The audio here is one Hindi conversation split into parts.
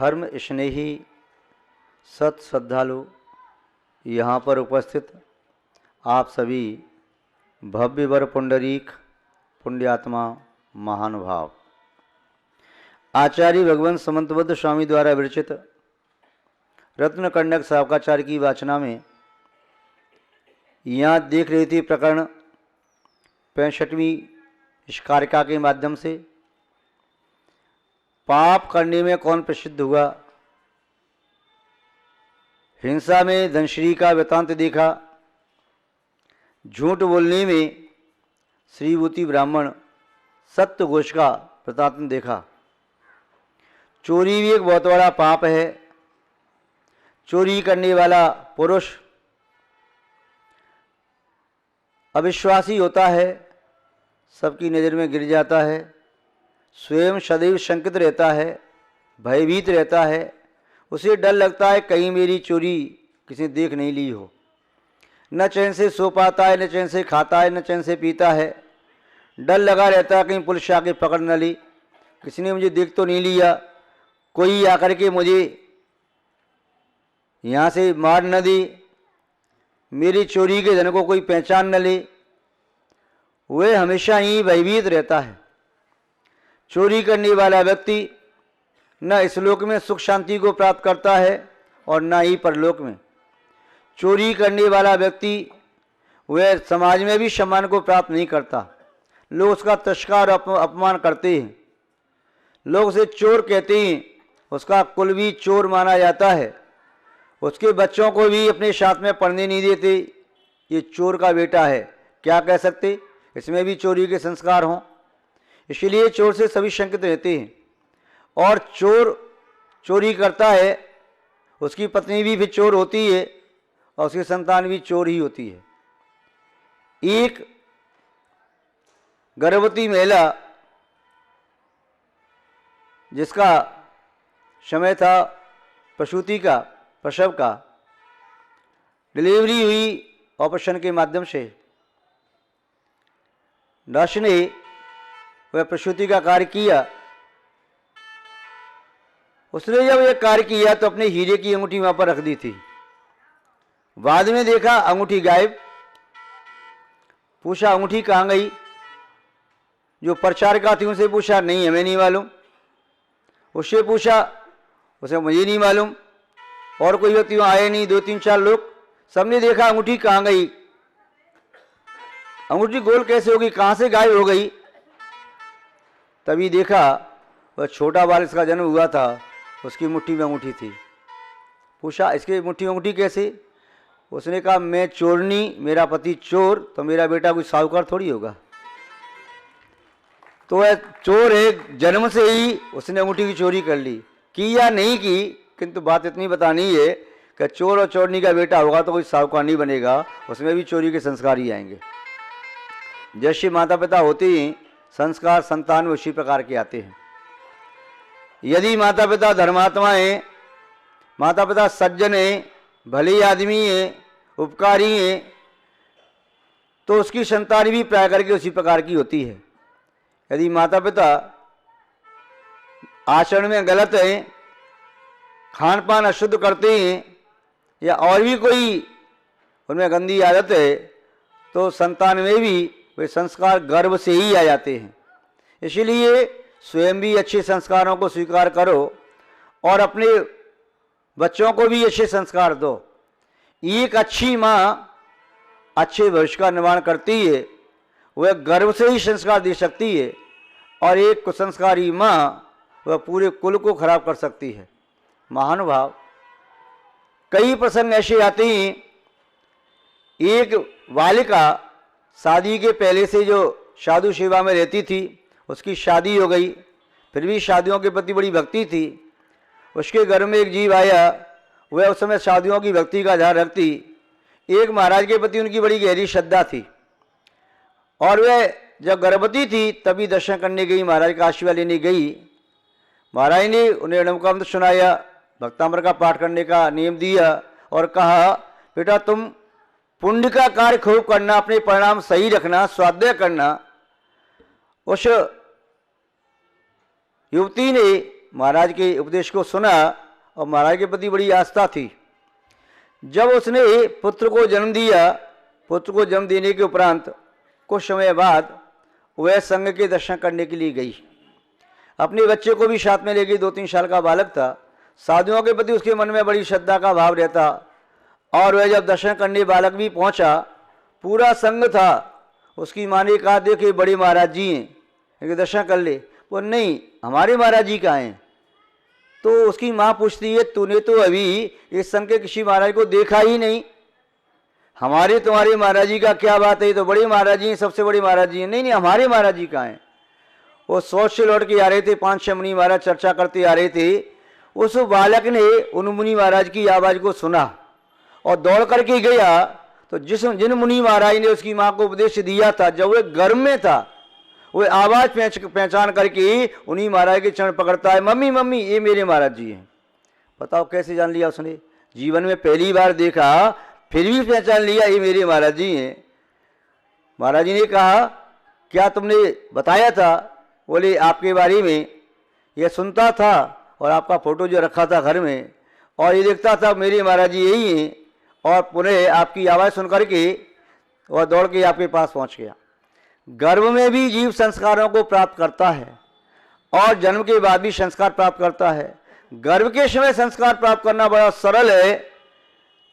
धर्म स्नेही सत श्रद्धालु यहाँ पर उपस्थित आप सभी भव्य वर पुंडरीक पुण्यात्मा महानुभाव, आचार्य भगवंत समंतबद्ध स्वामी द्वारा विरचित रत्नकंडक सावकाचार्य की वाचना में यहाँ देख रही थी प्रकरण 65वीं इस कारिका के माध्यम से पाप करने में कौन प्रसिद्ध हुआ। हिंसा में धनश्री का वृतांत देखा, झूठ बोलने में श्रीभूति ब्राह्मण सत्य घोष का वृतांत देखा। चोरी भी एक बहुत बड़ा पाप है। चोरी करने वाला पुरुष अविश्वासी होता है, सबकी नज़र में गिर जाता है, स्वयं सदैव शंकित रहता है, भयभीत रहता है। उसे डर लगता है कहीं मेरी चोरी किसी ने देख नहीं ली हो। न चैन से सो पाता है, न चैन से खाता है, न चैन से पीता है। डर लगा रहता है कहीं पुलिस आके पकड़ न ली, किसी ने मुझे देख तो नहीं लिया, कोई आकर के मुझे यहाँ से मार न दे, मेरी चोरी के धन को कोई पहचान न ले। वह हमेशा ही भयभीत रहता है। चोरी करने वाला व्यक्ति न इस लोक में सुख शांति को प्राप्त करता है और न ही परलोक में। चोरी करने वाला व्यक्ति वह समाज में भी सम्मान को प्राप्त नहीं करता। लोग उसका तिरस्कार और अपमान करते हैं। लोग उसे चोर कहते हैं, उसका कुल भी चोर माना जाता है। उसके बच्चों को भी अपने साथ में पढ़ने नहीं देते, ये चोर का बेटा है। क्या कह सकते, इसमें भी चोरी के संस्कार हों। इसलिए चोर से सभी शंकित रहते हैं। और चोर चोरी करता है, उसकी पत्नी भी फिर चोर होती है और उसकी संतान भी चोर ही होती है। एक गर्भवती महिला जिसका समय था प्रसूति का, प्रसव का, डिलीवरी हुई ऑपरेशन के माध्यम से, नर्स ने वह प्रसूति का कार्य किया। उसने जब यह कार्य किया तो अपने हीरे की अंगूठी वहां पर रख दी थी। बाद में देखा अंगूठी गायब। पूछा अंगूठी कहाँ गई। जो प्रचारिका थी उनसे पूछा, नहीं हमें नहीं मालूम। उससे पूछा, उसे मुझे नहीं मालूम। और कोई व्यक्ति वहाँ आए नहीं, 2-3-4 लोग, सबने देखा अंगूठी कहाँ गई। अंगूठी गोल कैसे होगी, कहाँ से गायब हो गई। तभी देखा वह छोटा बाल इसका जन्म हुआ था, उसकी मुट्ठी में अंगूठी थी। पूछा इसके मुट्ठी में अंगूठी कैसे। उसने कहा मैं चोरनी, मेरा पति चोर, तो मेरा बेटा कोई साहूकार थोड़ी होगा। तो वह चोर है, जन्म से ही उसने अंगूठी की चोरी कर ली। की या नहीं की, किंतु बात इतनी बतानी है कि चोर और चोरनी का बेटा होगा तो कोई साहूकार नहीं बनेगा, उसमें भी चोरी के संस्कार ही आएंगे। जैसे माता पिता होते ही संस्कार संतान में उसी प्रकार के आते हैं। यदि माता पिता धर्मात्मा हैं, माता पिता सज्जन हैं, भले आदमी हैं, उपकारी हैं, तो उसकी संतान भी प्राय करके उसी प्रकार की होती है। यदि माता पिता आचरण में गलत हैं, खान पान अशुद्ध करते हैं, या और भी कोई उनमें गंदी आदत है, तो संतान में भी वे संस्कार गर्भ से ही आ जाते हैं। इसलिए स्वयं भी अच्छे संस्कारों को स्वीकार करो और अपने बच्चों को भी अच्छे संस्कार दो। एक अच्छी माँ अच्छे भविष्य का निर्माण करती है, वह गर्भ से ही संस्कार दे सकती है। और एक कुसंस्कारी माँ वह पूरे कुल को खराब कर सकती है। महानुभाव, कई प्रसंग ऐसे आते हैं। एक बालिका शादी के पहले से जो साधु सेवा में रहती थी, उसकी शादी हो गई, फिर भी शादियों के प्रति बड़ी भक्ति थी। उसके घर में एक जीव आया, वह उस समय शादियों की भक्ति का ध्यान रखती। एक महाराज के प्रति उनकी बड़ी गहरी श्रद्धा थी और वह जब गर्भवती थी तभी दर्शन करने गई, महाराज का आशीर्वाद लेने गई। महाराज ने उन्हें नमकामृत सुनाया, भक्तामृत का पाठ करने का नियम दिया और कहा बेटा तुम पुण्य का कार्य खूब करना, अपने परिणाम सही रखना, स्वाध्याय करना। उस युवती ने महाराज के उपदेश को सुना और महाराज के प्रति बड़ी आस्था थी। जब उसने पुत्र को जन्म दिया, पुत्र को जन्म देने के उपरांत कुछ समय बाद वह संघ के दर्शन करने के लिए गई। अपने बच्चे को भी साथ में ले गई। 2-3 साल का बालक था। साधुओं के प्रति उसके मन में बड़ी श्रद्धा का भाव रहता। और वह जब दर्शन करने बालक भी पहुंचा, पूरा संघ था। उसकी माँ ने कहा, देखिए बड़े महाराज जी हैं, इनके दर्शन कर ले। वो नहीं, हमारे महाराज जी कहाँ हैं? तो उसकी माँ पूछती है, तूने तो अभी इस संघ के किसी महाराज को देखा ही नहीं, हमारे तुम्हारे महाराज जी का क्या बात है? तो बड़े महाराज जी हैं, सबसे बड़े महाराज जी हैं। नहीं नहीं, हमारे महाराज जी कहाँ हैं? वो सोच से लौट के आ रहे थे। 5-6 मुनि महाराज चर्चा करते आ रहे थे। उस बालक ने उन मुनि महाराज की आवाज़ को सुना और दौड़ करके गया। तो जिन मुनि महाराज ने उसकी माँ को उपदेश दिया था, जब वह गर्भ में था, वह आवाज़ पहचान करके उन्हीं महाराज के चरण पकड़ता है, मम्मी मम्मी ये मेरे महाराज जी हैं। बताओ कैसे जान लिया उसने? जीवन में पहली बार देखा, फिर भी पहचान लिया ये मेरे महाराज जी हैं। महाराज जी ने कहा, क्या तुमने बताया था? बोले, आपके बारे में ये सुनता था और आपका फोटो जो रखा था घर में, और ये देखता था मेरे महाराज जी यही हैं। और पुनः आपकी आवाज़ सुन करके वह दौड़ के आपके पास पहुंच गया। गर्भ में भी जीव संस्कारों को प्राप्त करता है और जन्म के बाद भी संस्कार प्राप्त करता है। गर्भ के समय संस्कार प्राप्त करना बड़ा सरल है,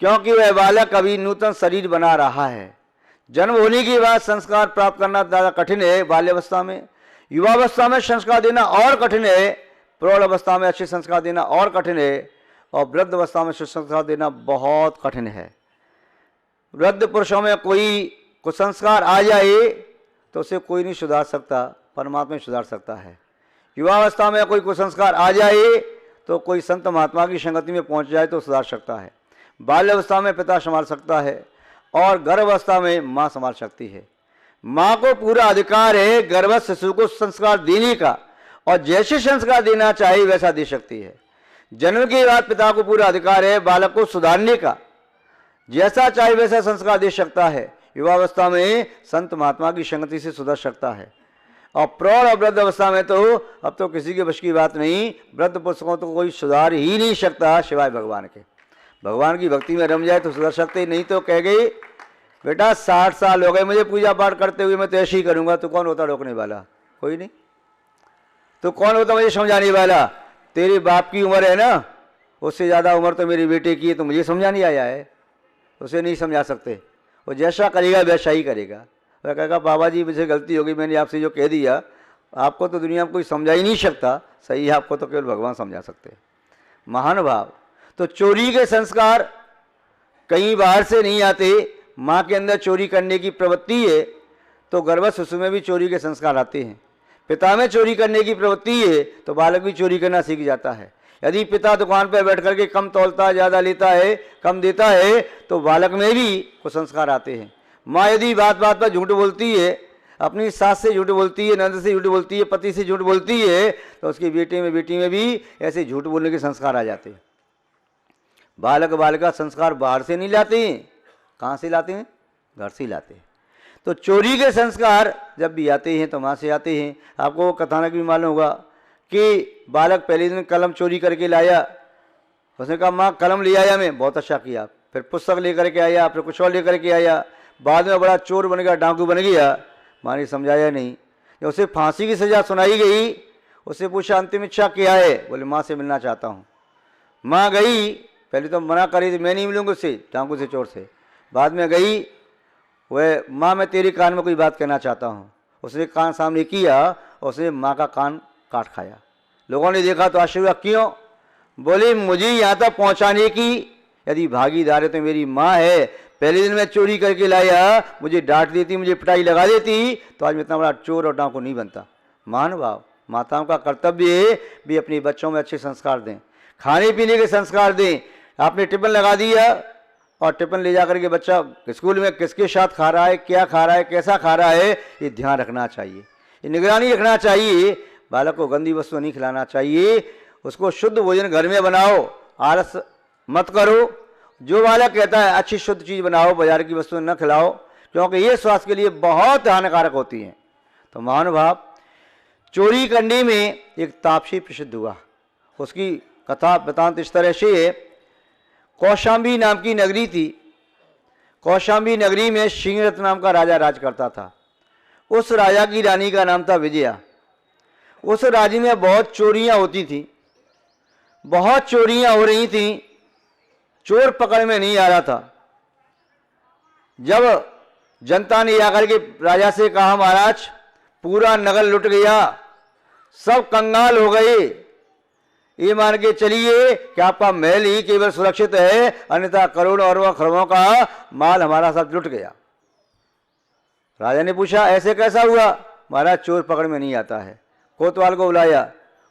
क्योंकि वह बालक अभी नूतन शरीर बना रहा है। जन्म होने के बाद संस्कार प्राप्त करना ज़्यादा कठिन है। बाल्यावस्था में, युवावस्था में संस्कार देना और कठिन है। प्रौढ़ अवस्था में अच्छे संस्कार देना और कठिन है। और वृद्ध अवस्था में संस्कार देना बहुत कठिन है। वृद्ध पुरुषों में कोई कुसंस्कार आ जाए तो उसे कोई नहीं सुधार सकता, परमात्मा सुधार सकता है। युवावस्था में कोई कुसंस्कार आ जाए तो कोई संत महात्मा की संगति में पहुंच जाए तो सुधार सकता है। बाल्यावस्था में पिता संभाल सकता है और गर्भावस्था में माँ संभाल सकती है। माँ को पूरा अधिकार है गर्भस्थ शिशु को संस्कार देने का, और जैसे संस्कार देना चाहे वैसा दे सकती है। जन्म के बाद पिता को पूरा अधिकार है बालक को सुधारने का, जैसा चाहे वैसा संस्कार दे सकता है। युवावस्था में संत महात्मा की संगति से सुधर सकता है। और प्रौढ़ और वृद्ध अवस्था में तो अब तो किसी के बस की बात नहीं। वृद्ध पुरुषों तो कोई सुधार ही नहीं सकता सिवाय भगवान के। भगवान की भक्ति में रम जाए तो सुधर सकते, नहीं तो कह गई बेटा 60 साल हो गए मुझे पूजा पाठ करते हुए, मैं तो ऐसे ही करूँगा। तो कौन होता रोकने वाला? कोई नहीं। तो कौन होता मुझे समझाने वाला? तेरे बाप की उम्र है ना, उससे ज़्यादा उम्र तो मेरे बेटे की है, तो मुझे समझाने आया है, उसे नहीं समझा सकते। वो जैसा करेगा वैसा ही करेगा। वह कहेगा बाबा जी मुझे गलती होगी, मैंने आपसे जो कह दिया, आपको तो दुनिया में कोई समझा ही नहीं सकता। सही है, आपको तो केवल भगवान समझा सकते हैं। महान भाव। तो चोरी के संस्कार कहीं बाहर से नहीं आते। माँ के अंदर चोरी करने की प्रवृत्ति है तो गर्भस्थ शिशु में भी चोरी के संस्कार आते हैं। पिता में चोरी करने की प्रवृत्ति है तो बालक भी चोरी करना सीख जाता है। यदि पिता दुकान पर बैठ करके कम तौलता है, ज़्यादा लेता है, कम देता है, तो बालक में भी कुछ संस्कार आते हैं। माँ यदि बात बात पर झूठ बोलती है, अपनी सास से झूठ बोलती है, नंद से झूठ बोलती है, पति से झूठ बोलती है, तो उसकी बेटी में भी ऐसे झूठ बोलने के संस्कार आ जाते हैं। बालक बालिका संस्कार बाहर से नहीं लाते हैं। कहाँ से लाते हैं? घर से लाते हैं। तो चोरी के संस्कार जब भी आते हैं तो माँ से आते हैं। आपको कथानक भी मालूम होगा कि बालक पहले दिन कलम चोरी करके लाया। उसने कहा माँ कलम ले आया मैं, बहुत अच्छा किया। फिर पुस्तक लेकर के आया, फिर कुछ और लेकर के आया। बाद में बड़ा चोर बन गया, डाकू बन गया। माँ ने समझाया नहीं। जब उसे फांसी की सज़ा सुनाई गई, उससे पूछा अंतिम इच्छा क्या है? बोले माँ से मिलना चाहता हूँ। माँ गई, पहले तो मना करी थी, मैं नहीं मिलूँगा उससे, डाकू से, चोर से। बाद में गई, वह माँ मैं तेरे कान में कोई बात कहना चाहता हूँ। उसने कान सामने किया और उसने माँ का कान काट खाया। लोगों ने देखा तो आश्चर्य हुआ, क्यों? बोले मुझे यहाँ तक पहुँचाने की यदि भागीदार है तो मेरी माँ है। पहले दिन मैं चोरी करके लाया, मुझे डांट देती, मुझे पिटाई लगा देती, तो आज मैं इतना बड़ा चोर और डाकू नहीं बनता। महान भाव। माताओं का कर्तव्य है भी अपने बच्चों में अच्छे संस्कार दें, खाने पीने के संस्कार दें। आपने टिफिन लगा दिया और टिफिन ले जाकर के बच्चा स्कूल में किसके साथ खा रहा है, क्या खा रहा है, कैसा खा रहा है, ये ध्यान रखना चाहिए, ये निगरानी रखना चाहिए। बालक को गंदी वस्तु नहीं खिलाना चाहिए। उसको शुद्ध भोजन घर में बनाओ, आलस मत करो। जो बालक कहता है अच्छी शुद्ध चीज़ बनाओ, बाजार की वस्तु न खिलाओ, क्योंकि ये स्वास्थ्य के लिए बहुत हानिकारक होती हैं। तो महानुभाव, चोरी करने में एक तापसी प्रसिद्ध हुआ। उसकी कथा वृतांत इस तरह से है। कौशाम्बी नाम की नगरी थी। कौशाम्बी नगरी में सिंहरथ नाम का राजा राज करता था। उस राजा की रानी का नाम था विजया। उस राज्य में बहुत चोरियां होती थी, बहुत चोरियां हो रही थी, चोर पकड़ में नहीं आ रहा था। जब जनता ने आकर के राजा से कहा, महाराज पूरा नगर लुट गया, सब कंगाल हो गए, ये मान के चलिए कि आपका महल ही केवल सुरक्षित है, अन्यथा करोड़ों अरबों खरबों का माल हमारा सब लुट गया। राजा ने पूछा, ऐसे कैसा हुआ? महाराज चोर पकड़ में नहीं आता है। कोतवाल को बुलाया,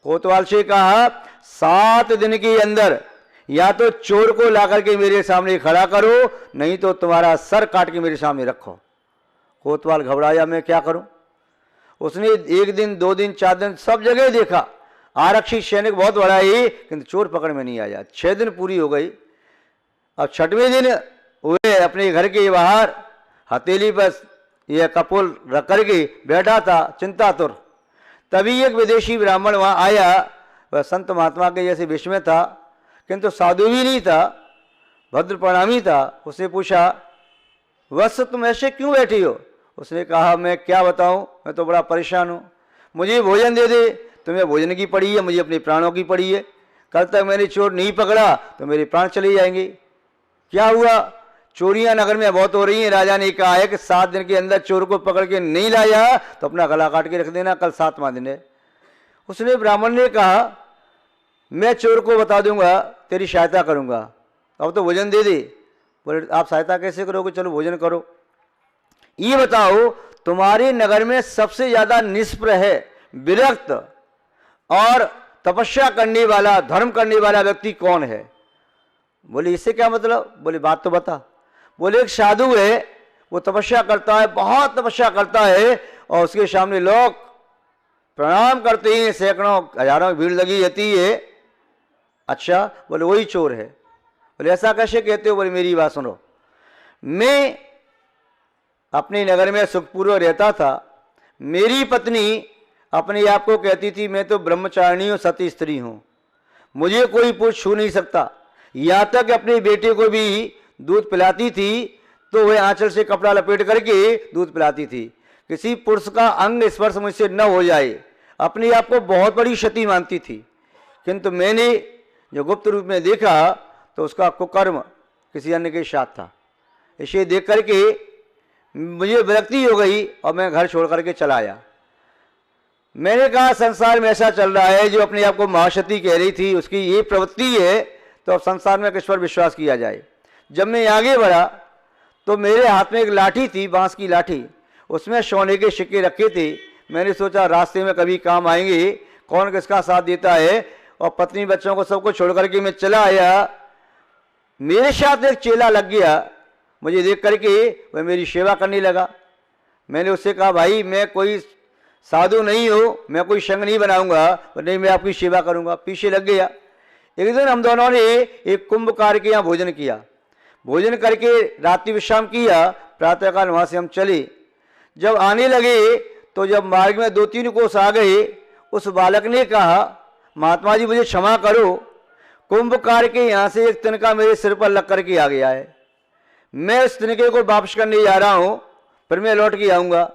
कोतवाल से कहा 7 दिन के अंदर या तो चोर को लाकर के मेरे सामने खड़ा करो, नहीं तो तुम्हारा सर काट के मेरे सामने रखो। कोतवाल घबराया, मैं क्या करूं? उसने 1 दिन 2 दिन 4 दिन सब जगह देखा, आरक्षी सैनिक बहुत बढ़ाई, किंतु चोर पकड़ में नहीं आया। 6 दिन पूरी हो गई। अब 6वें दिन वे अपने घर के बाहर हथेली पर यह कपोल रख करके बैठा था, चिंतातुर। तभी एक विदेशी ब्राह्मण वहां आया। वह संत महात्मा के जैसे वेश में था, किंतु साधु भी नहीं था, भद्र प्रणामी था। उसने पूछा, वत्स तुम ऐसे क्यों बैठी हो? उसने कहा, मैं क्या बताऊं, मैं तो बड़ा परेशान हूं, मुझे भोजन दे दे। तुम्हें भोजन की पड़ी है, मुझे अपने प्राणों की पड़ी है। कल तक मैंने चोर नहीं पकड़ा तो मेरे प्राण चले जाएंगे। क्या हुआ? चोरियां नगर में बहुत हो रही हैं। राजा ने कहा है कि 7 दिन के अंदर चोर को पकड़ के नहीं लाया तो अपना गला काट के रख देना, कल 7वां दिन है। उसने ब्राह्मण ने कहा, मैं चोर को बता दूंगा, तेरी सहायता करूंगा, अब तो भोजन दे दे। बोले, आप सहायता कैसे करोगे? चलो भोजन करो। ये बताओ, तुम्हारे नगर में सबसे ज्यादा निष्प्र है, विरक्त और तपस्या करने वाला, धर्म करने वाला व्यक्ति कौन है? बोले, इससे क्या मतलब? बोले, बात तो बता। बोले, एक साधु है, वो तपस्या करता है, बहुत तपस्या करता है, और उसके सामने लोग प्रणाम करते हैं, सैकड़ों हजारों भीड़ लगी रहती है। अच्छा, बोले वही चोर है। बोले, ऐसा कैसे कहते हो? बोले, मेरी बात सुनो, मैं अपने नगर में सुखपूर्वक रहता था। मेरी पत्नी अपने आप को कहती थी, मैं तो ब्रह्मचारिणी हूं, सती स्त्री हूं, मुझे कोई पुरुष छू नहीं सकता। यहां तक अपने बेटे को भी दूध पिलाती थी तो वह आंचल से कपड़ा लपेट करके दूध पिलाती थी, किसी पुरुष का अंग स्पर्श मुझसे न हो जाए। अपने आप को बहुत बड़ी क्षति मानती थी, किंतु मैंने जो गुप्त रूप में देखा तो उसका कुकर्म किसी अन्य के साथ था। इसे देख करके मुझे विरक्ति हो गई और मैं घर छोड़ करके चला आया। मैंने कहा, संसार में ऐसा चल रहा है, जो अपने आप को महाशक्ति कह रही थी उसकी ये प्रवृत्ति है, तो अब संसार में किस पर विश्वास किया जाए। जब मैं आगे बढ़ा तो मेरे हाथ में एक लाठी थी, बांस की लाठी, उसमें सोने के सिक्के रखे थे। मैंने सोचा रास्ते में कभी काम आएंगे, कौन किसका साथ देता है, और पत्नी बच्चों को सबको छोड़ करके मैं चला आया। मेरे साथ एक चेला लग गया, मुझे देख करके वह मेरी सेवा करने लगा। मैंने उससे कहा, भाई मैं कोई साधु नहीं हूँ, मैं कोई संग नहीं बनाऊंगा, नहीं मैं आपकी सेवा करूंगा। पीछे लग गया। एक दिन हम दोनों ने एक कुंभकार के यहाँ भोजन किया। भोजन करके रात्रि विश्राम किया, प्रातःकाल वहाँ से हम चले। जब आने लगे तो जब मार्ग में 2-3 कोस आ गए, उस बालक ने कहा, महात्मा जी मुझे क्षमा करो, कुंभकार के यहाँ से एक तिनका मेरे सिर पर लग करके आ गया है, मैं इस तिनके को वापस करने जा रहा हूँ, फिर मैं लौट के आऊँगा।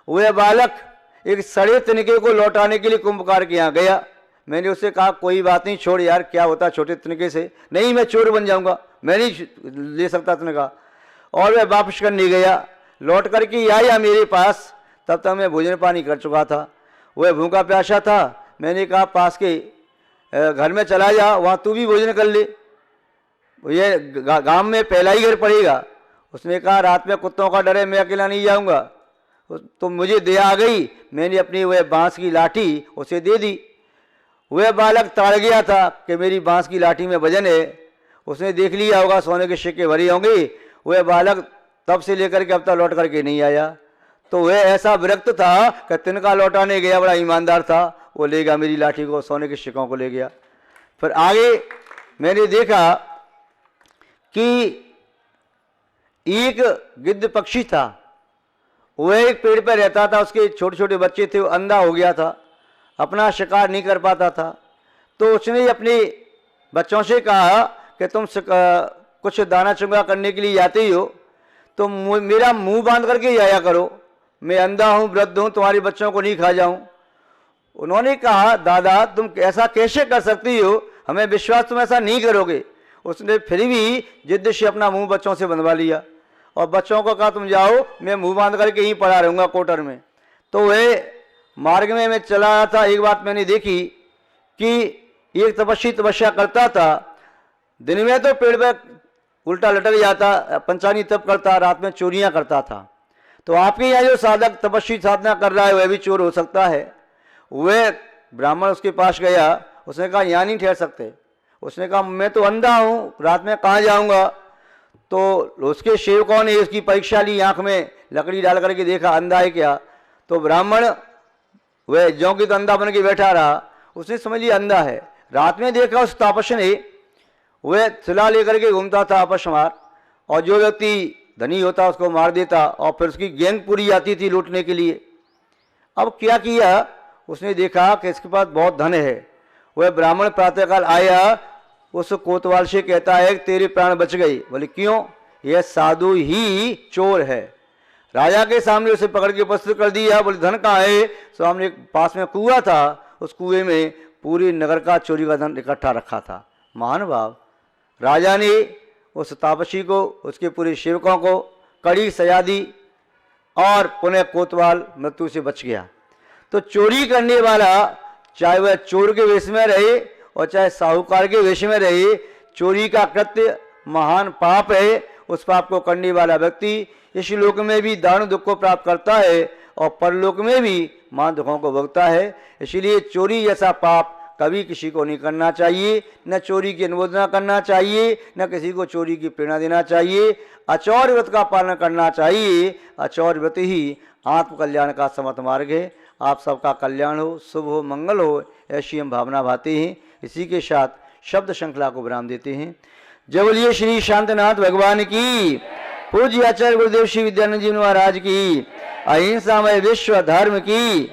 वह बालक एक सड़े तिनके को लौटाने के लिए कुंभकार के यहाँ गया। मैंने उससे कहा, कोई बात नहीं, छोड़ यार, क्या होता छोटे तिनके से, नहीं मैं चोर बन जाऊंगा, मैं नहीं ले सकता तिनका। और वह वापस करने गया। लौट करके आया मेरे पास, तब तक मैं भोजन पानी कर चुका था। वह भूखा प्यासा था। मैंने कहा, पास के घर में चला जा, वहाँ तू भी भोजन कर ले, ये गांव में पहला ही घर पड़ेगा। उसने कहा, रात में कुत्तों का डर है, मैं अकेला नहीं जाऊंगा। तो मुझे दया आ गई, मैंने अपनी वह बांस की लाठी उसे दे दी। वह बालक ताड़ गया था कि मेरी बांस की लाठी में वजन है, उसने देख लिया होगा सोने के सिक्के भरे होंगे। वह बालक तब से लेकर के अब तक लौट करके नहीं आया। तो वह ऐसा विरक्त था कि तिनका लौटाने गया, बड़ा ईमानदार था, वो ले गया मेरी लाठी को, सोने के सिक्कों को ले गया। फिर आगे मैंने देखा कि एक गिद्ध पक्षी था, वह एक पेड़ पर रहता था, उसके छोटे छोटे बच्चे थे, वो अंधा हो गया था, अपना शिकार नहीं कर पाता था। तो उसने अपने बच्चों से कहा कि तुम कुछ दाना चुंगा करने के लिए जाते ही हो तो मेरा मुंह बांध करके जाया करो, मैं अंधा हूँ, वृद्ध हूँ, तुम्हारे बच्चों को नहीं खा जाऊं। उन्होंने कहा दादा तुम ऐसा कैसे कर सकती हो, हमें विश्वास तुम ऐसा नहीं करोगे। उसने फिर भी जिद्द से अपना मुंह बच्चों से बंधवा लिया और बच्चों को कहा तुम जाओ, मैं मुंह बांध करके यहीं पड़ा रहूँगा कोटर में। तो वह मार्ग में मैं चला रहा था, एक बात मैंने देखी कि एक तपस्वी तपस्या करता था, दिन में तो पेड़ पर उल्टा लटक जाता, पंचानी तप करता, रात में चोरियां करता था। तो आपके यहाँ जो साधक तपस्वी साधना कर रहा है वह भी चोर हो सकता है। वह ब्राह्मण उसके पास गया, उसने कहा यहाँ नहीं ठहर सकते। उसने कहा मैं तो अंधा हूँ, रात में कहाँ जाऊँगा। तो उसके सेवकों ने उसकी परीक्षा ली, आँख में लकड़ी डाल करके देखा अंधा है क्या। तो ब्राह्मण वह ज्यों की तो अंधा बन के बैठा रहा, उसने समझ लिया अंधा है। रात में देखा उस तापस ने वह सिला लेकर के घूमता था आपस मार, और जो व्यक्ति धनी होता उसको मार देता और फिर उसकी गैंग पूरी आती थी लूटने के लिए। अब क्या किया, उसने देखा कि इसके पास बहुत धन है। वह ब्राह्मण प्रातःकाल आया, उस कोतवाल से कहता है तेरे प्राण बच गए। बोले क्यों, यह साधु ही चोर है। राजा के सामने उसे पकड़ के उपस्थित कर दिया। बोले धन कहाँ है। सामने पास में कुआं था, उस कुएं में पूरी नगर का चोरी का धन इकट्ठा रखा था। महानुभाव, राजा ने उस तापसी को, उसके पूरे सेवकों को कड़ी सजा दी और पुनः कोतवाल मृत्यु से बच गया। तो चोरी करने वाला चाहे वह चोर के वेश में रहे और चाहे साहूकार के वेश में रहे, चोरी का कृत्य महान पाप है। उस पाप को करने वाला व्यक्ति इस लोक में भी दारुण दुख को प्राप्त करता है और परलोक में भी महान दुखों को भोगता है। इसलिए चोरी जैसा पाप कभी किसी को नहीं करना चाहिए, न चोरी की अनुमोदना करना चाहिए, न किसी को चोरी की प्रेरणा देना चाहिए। अचौर्य व्रत का पालन करना चाहिए। अचौर्य व्रत ही आत्म कल्याण का समर्थ मार्ग है। आप सबका कल्याण हो, शुभ हो, मंगल हो, ऐसी हम भावना भाते हैं। इसी के साथ शब्द श्रृंखला को विराम देते हैं। जय बोलिए श्री शांतनाथ भगवान की, पूज्य आचार्य गुरुदेव श्री विद्यानंद जी महाराज की, अहिंसामय विश्व धर्म की।